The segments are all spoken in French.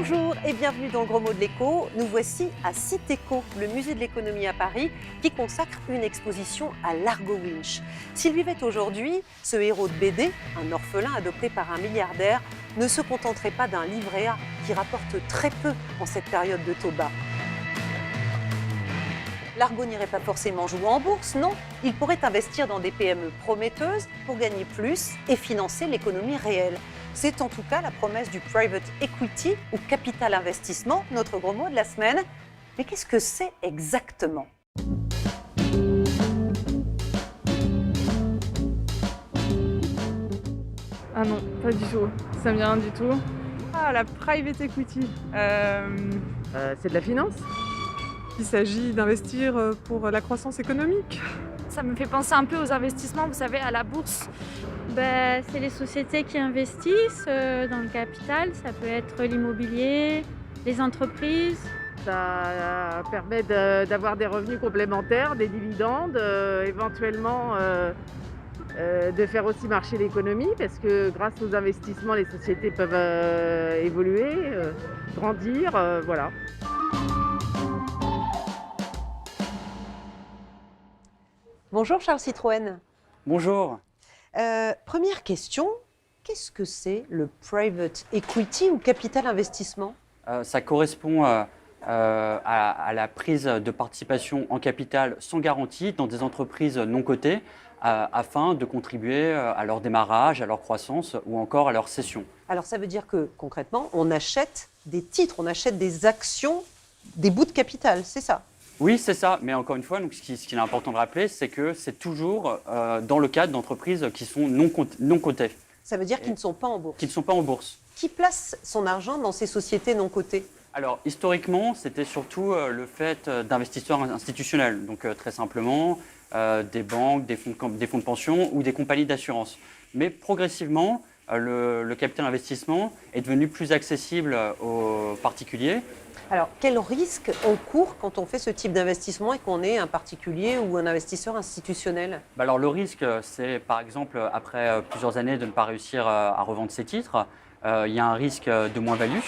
Bonjour et bienvenue dans le Gros Mot de l'écho. Nous voici à Citéco, le musée de l'économie à Paris, qui consacre une exposition à Largo Winch. S'il vivait aujourd'hui, ce héros de BD, un orphelin adopté par un milliardaire, ne se contenterait pas d'un livret A qui rapporte très peu en cette période de taux bas. Largo n'irait pas forcément jouer en bourse, non. Il pourrait investir dans des PME prometteuses pour gagner plus et financer l'économie réelle. C'est en tout cas la promesse du private equity ou capital investissement, notre gros mot de la semaine. Mais qu'est-ce que c'est exactement ? Ah non, pas du tout. Ça me dit rien du tout. Ah, la private equity. C'est de la finance. Il s'agit d'investir pour la croissance économique. Ça me fait penser un peu aux investissements, vous savez, à la bourse. C'est les sociétés qui investissent dans le capital. Ça peut être l'immobilier, les entreprises. Ça permet d'avoir des revenus complémentaires, des dividendes, éventuellement de faire aussi marcher l'économie parce que grâce aux investissements, les sociétés peuvent évoluer, grandir, voilà. Bonjour Charles Citroën. Bonjour. Première question, qu'est-ce que c'est le private equity ou capital investissement ? Ça correspond à la prise de participation en capital sans garantie dans des entreprises non cotées afin de contribuer à leur démarrage, à leur croissance ou encore à leur cession. Alors ça veut dire que concrètement, on achète des titres, on achète des actions, des bouts de capital, c'est ça ? Oui, c'est ça. Mais encore une fois, donc, ce qu'il est important de rappeler, c'est que c'est toujours dans le cadre d'entreprises qui sont non cotées. Ça veut dire qu'ils ne sont pas en bourse. Qui ne sont pas en bourse. Qui place son argent dans ces sociétés non cotées ? Alors, historiquement, c'était surtout le fait d'investisseurs institutionnels. Donc, très simplement, des banques, des fonds de pension ou des compagnies d'assurance. Mais progressivement, le capital investissement est devenu plus accessible aux particuliers. Alors, quel risque on court quand on fait ce type d'investissement et qu'on est un particulier ou un investisseur institutionnel ? Alors, le risque, c'est par exemple, après plusieurs années de ne pas réussir à revendre ses titres, il y a un risque de moins-value.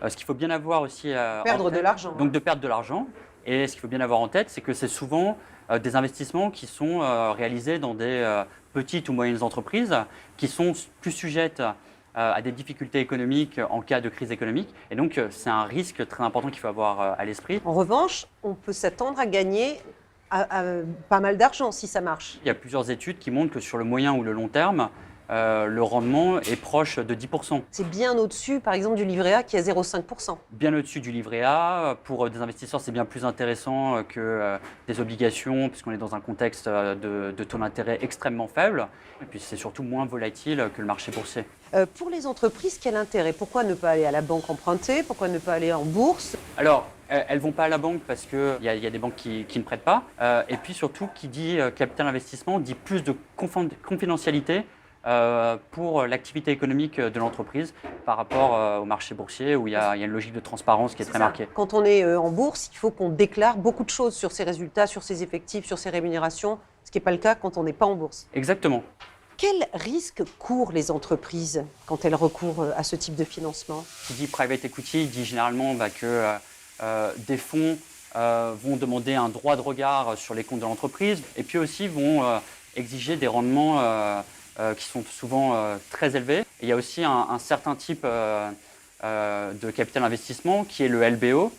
Ce qu'il faut bien avoir aussi perdre en tête, de l'argent. Donc de perdre de l'argent. Et ce qu'il faut bien avoir en tête, c'est que c'est souvent des investissements qui sont réalisés dans des petites ou moyennes entreprises qui sont plus sujettes à des difficultés économiques en cas de crise économique. Et donc, c'est un risque très important qu'il faut avoir à l'esprit. En revanche, on peut s'attendre à gagner pas mal d'argent si ça marche. Il y a plusieurs études qui montrent que sur le moyen ou le long terme, le rendement est proche de 10%. C'est bien au-dessus, par exemple, du livret A qui est à 0,5%. Bien au-dessus du livret A. Pour des investisseurs, c'est bien plus intéressant que des obligations, puisqu'on est dans un contexte de taux d'intérêt extrêmement faible. Et puis, c'est surtout moins volatile que le marché boursier. Pour les entreprises, quel intérêt ? Pourquoi ne pas aller à la banque emprunter ? Pourquoi ne pas aller en bourse ? Alors, elles ne vont pas à la banque parce qu'il y a des banques qui ne prêtent pas. Et puis surtout, qui dit capital investissement, dit plus de confidentialité pour l'activité économique de l'entreprise par rapport au marché boursier où il y a une logique de transparence qui est très marquée. Quand on est en bourse, il faut qu'on déclare beaucoup de choses sur ses résultats, sur ses effectifs, sur ses rémunérations, ce qui n'est pas le cas quand on n'est pas en bourse. Exactement. Quels risques courent les entreprises quand elles recourent à ce type de financement ? Qui dit private equity dit généralement que des fonds vont demander un droit de regard sur les comptes de l'entreprise et puis aussi vont exiger des rendements qui sont souvent très élevés. Et il y a aussi un certain type de capital investissement qui est le LBO.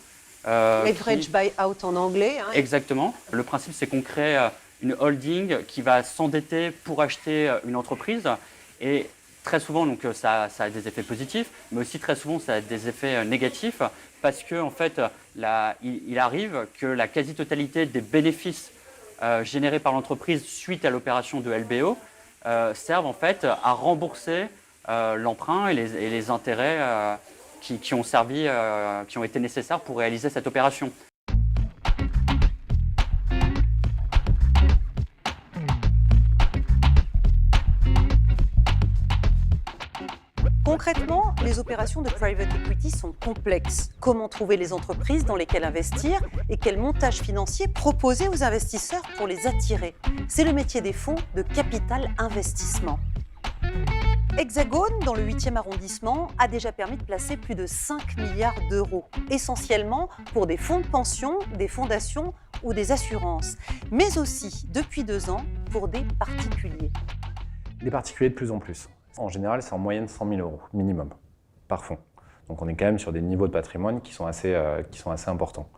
Leverage buyout en anglais. Hein. Exactement. Le principe, c'est qu'on crée une holding qui va s'endetter pour acheter une entreprise. Et très souvent, donc, ça a des effets positifs, mais aussi très souvent, ça a des effets négatifs parce qu'en fait, il arrive que la quasi-totalité des bénéfices générés par l'entreprise suite à l'opération de LBO servent en fait à rembourser l'emprunt et les intérêts qui ont été nécessaires pour réaliser cette opération. Concrètement, les opérations de private equity sont complexes. Comment trouver les entreprises dans lesquelles investir et quel montage financier proposer aux investisseurs pour les attirer ? C'est le métier des fonds de capital investissement. Hexagone, dans le 8e arrondissement, a déjà permis de placer plus de 5 milliards d'euros, essentiellement pour des fonds de pension, des fondations ou des assurances, mais aussi, depuis 2 ans, pour des particuliers. Les particuliers de plus en plus. En général, c'est en moyenne 100 000 euros minimum par fonds. Donc on est quand même sur des niveaux de patrimoine qui sont assez importants.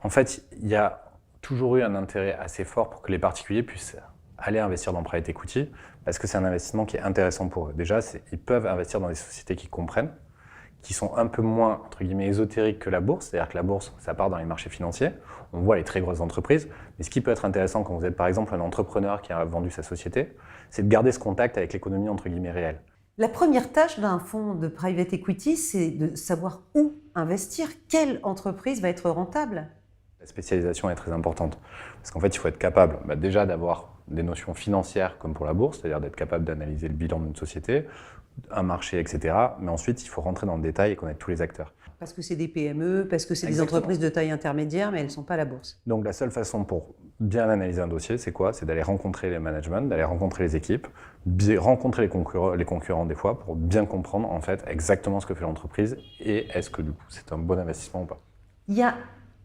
En fait, il y a toujours eu un intérêt assez fort pour que les particuliers puissent aller investir dans private equity parce que c'est un investissement qui est intéressant pour eux. Déjà, ils peuvent investir dans des sociétés qu'ils comprennent, qui sont un peu moins, entre guillemets, ésotériques que la bourse. C'est-à-dire que la bourse, ça part dans les marchés financiers. On voit les très grosses entreprises. Mais ce qui peut être intéressant quand vous êtes, par exemple, un entrepreneur qui a vendu sa société, c'est de garder ce contact avec l'économie, entre guillemets, réelle. La première tâche d'un fonds de private equity, c'est de savoir où investir, quelle entreprise va être rentable. La spécialisation est très importante. Parce qu'en fait, il faut être capable déjà d'avoir des notions financières comme pour la bourse, c'est-à-dire d'être capable d'analyser le bilan d'une société, un marché, etc. Mais ensuite, il faut rentrer dans le détail et connaître tous les acteurs. Parce que c'est des PME, parce que c'est des Exactement. entreprises de taille intermédiaire, mais elles ne sont pas à la bourse. Donc la seule façon pour bien analyser un dossier, c'est quoi? C'est d'aller rencontrer les managements, d'aller rencontrer les équipes, rencontrer les concurrents des fois pour bien comprendre en fait exactement ce que fait l'entreprise et est-ce que du coup c'est un bon investissement ou pas. Il y a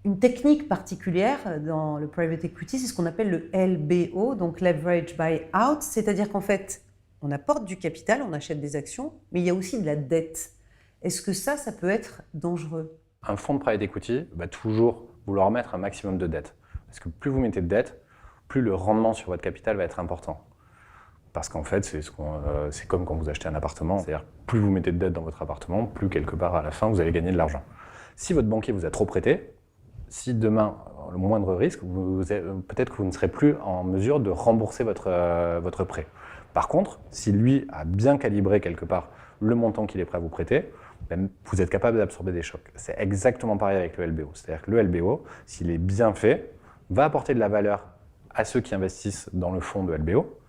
une technique particulière dans le private equity, c'est ce qu'on appelle le LBO, donc Leverage Buyout, c'est-à-dire qu'en fait, on apporte du capital, on achète des actions, mais il y a aussi de la dette. Est-ce que ça peut être dangereux? Un fonds de private equity va toujours vouloir mettre un maximum de dette. Parce que plus vous mettez de dette, plus le rendement sur votre capital va être important. Parce qu'en fait, c'est comme quand vous achetez un appartement. C'est-à-dire plus vous mettez de dette dans votre appartement, plus quelque part à la fin, vous allez gagner de l'argent. Si votre banquier vous a trop prêté, si demain, le moindre risque, peut-être que vous ne serez plus en mesure de rembourser votre prêt. Par contre, si lui a bien calibré quelque part le montant qu'il est prêt à vous prêter, vous êtes capable d'absorber des chocs. C'est exactement pareil avec le LBO. C'est-à-dire que le LBO, s'il est bien fait, va apporter de la valeur à ceux qui investissent dans le fonds de LBO,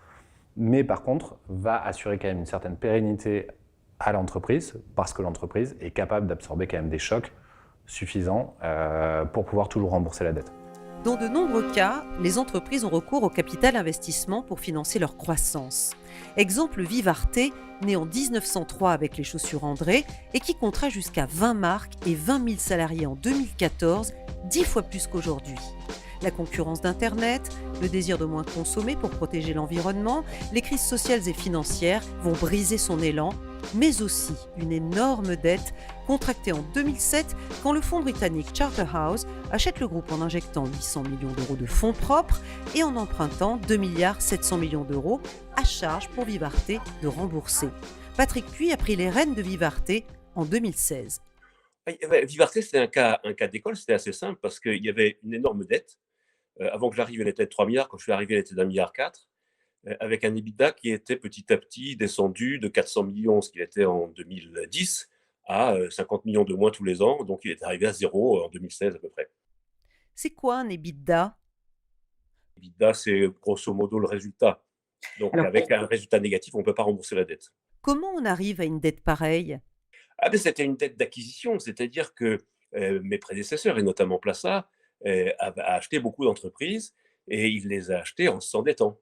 mais par contre, va assurer quand même une certaine pérennité à l'entreprise, parce que l'entreprise est capable d'absorber quand même des chocs suffisants pour pouvoir toujours rembourser la dette. Dans de nombreux cas, les entreprises ont recours au capital investissement pour financer leur croissance. Exemple Vivarte, né en 1903 avec les chaussures André et qui comptera jusqu'à 20 marques et 20 000 salariés en 2014, 10 fois plus qu'aujourd'hui. La concurrence d'Internet, le désir de moins consommer pour protéger l'environnement, les crises sociales et financières vont briser son élan, mais aussi une énorme dette contractée en 2007 quand le fonds britannique Charterhouse achète le groupe en injectant 800 millions d'euros de fonds propres et en empruntant 2,7 milliards d'euros à charge pour Vivarte de rembourser. Patrick Puy a pris les rênes de Vivarte en 2016. Vivarte, c'était un cas d'école, c'était assez simple parce qu'il y avait une énorme dette. Avant que j'arrive, elle était de 3 milliards. Quand je suis arrivé, elle était d'1,4 milliard. Avec un EBITDA qui était petit à petit descendu de 400 millions, ce qu'il était en 2010, à 50 millions de moins tous les ans. Donc, il est arrivé à zéro en 2016 à peu près. C'est quoi un EBITDA? EBITDA, c'est grosso modo le résultat. Donc, avec un résultat négatif, on ne peut pas rembourser la dette. Comment on arrive à une dette pareille? C'était une dette d'acquisition, c'est-à-dire que mes prédécesseurs, et notamment Plaça, a acheté beaucoup d'entreprises et il les a achetées en s'endettant.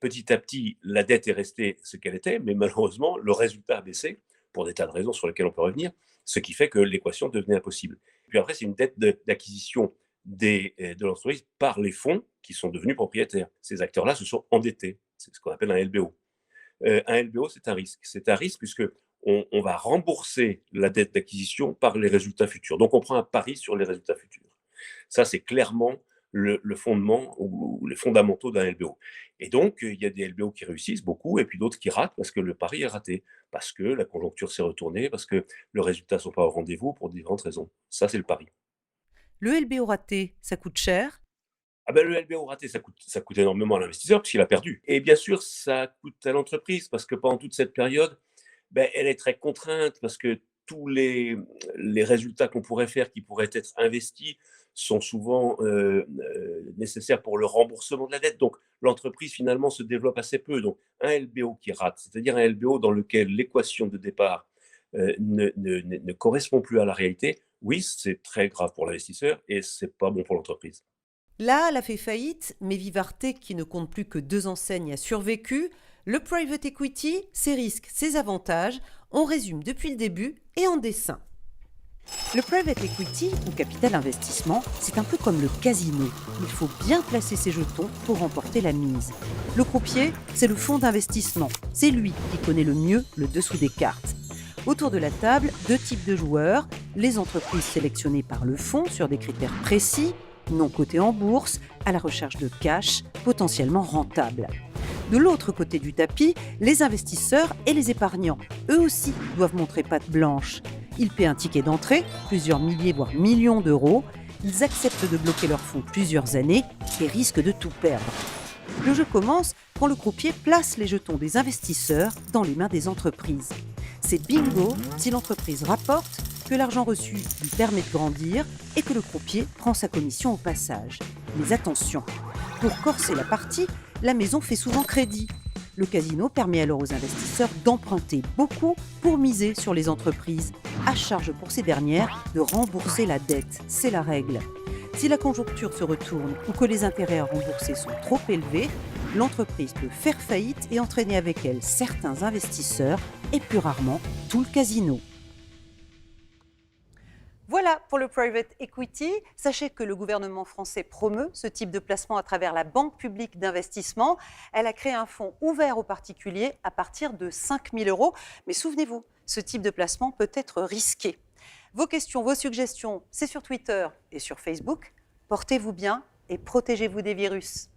Petit à petit, la dette est restée ce qu'elle était, mais malheureusement, le résultat a baissé pour des tas de raisons sur lesquelles on peut revenir, ce qui fait que l'équation devenait impossible. Puis après, c'est une dette d'acquisition de l'entreprise par les fonds qui sont devenus propriétaires. Ces acteurs-là se sont endettés. C'est ce qu'on appelle un LBO. Un LBO, c'est un risque. C'est un risque puisque on va rembourser la dette d'acquisition par les résultats futurs. Donc, on prend un pari sur les résultats futurs. Ça, c'est clairement le fondement ou les fondamentaux d'un LBO. Et donc, il y a des LBO qui réussissent beaucoup et puis d'autres qui ratent parce que le pari est raté, parce que la conjoncture s'est retournée, parce que le résultat ne sont pas au rendez-vous pour différentes raisons. Ça, c'est le pari. Le LBO raté, ça coûte cher? Le LBO raté, ça coûte énormément à l'investisseur puisqu'il a perdu. Et bien sûr, ça coûte à l'entreprise parce que pendant toute cette période, elle est très contrainte parce que tous les résultats qu'on pourrait faire, qui pourraient être investis, sont souvent nécessaires pour le remboursement de la dette. Donc, l'entreprise, finalement, se développe assez peu. Donc, un LBO qui rate, c'est-à-dire un LBO dans lequel l'équation de départ ne correspond plus à la réalité, oui, c'est très grave pour l'investisseur et c'est pas bon pour l'entreprise. Là, elle a fait faillite, mais Vivarte, qui ne compte plus que 2 enseignes, a survécu. Le private equity, ses risques, ses avantages, on résume depuis le début et en dessin. Le private equity, ou capital investissement, c'est un peu comme le casino. Il faut bien placer ses jetons pour remporter la mise. Le croupier, c'est le fonds d'investissement. C'est lui qui connaît le mieux le dessous des cartes. Autour de la table, 2 types de joueurs. Les entreprises sélectionnées par le fonds sur des critères précis, non cotées en bourse, à la recherche de cash, potentiellement rentables. De l'autre côté du tapis, les investisseurs et les épargnants. Eux aussi doivent montrer patte blanche. Ils paient un ticket d'entrée, plusieurs milliers voire millions d'euros. Ils acceptent de bloquer leurs fonds plusieurs années et risquent de tout perdre. Le jeu commence quand le croupier place les jetons des investisseurs dans les mains des entreprises. C'est bingo si l'entreprise rapporte, que l'argent reçu lui permet de grandir et que le croupier prend sa commission au passage. Mais attention, pour corser la partie, la maison fait souvent crédit. Le casino permet alors aux investisseurs d'emprunter beaucoup pour miser sur les entreprises. À charge pour ces dernières de rembourser la dette, c'est la règle. Si la conjoncture se retourne ou que les intérêts à rembourser sont trop élevés, l'entreprise peut faire faillite et entraîner avec elle certains investisseurs et plus rarement tout le casino. Voilà pour le private equity. Sachez que le gouvernement français promeut ce type de placement à travers la Banque publique d'investissement. Elle a créé un fonds ouvert aux particuliers à partir de 5 000 €. Mais souvenez-vous, ce type de placement peut être risqué. Vos questions, vos suggestions, c'est sur Twitter et sur Facebook. Portez-vous bien et protégez-vous des virus.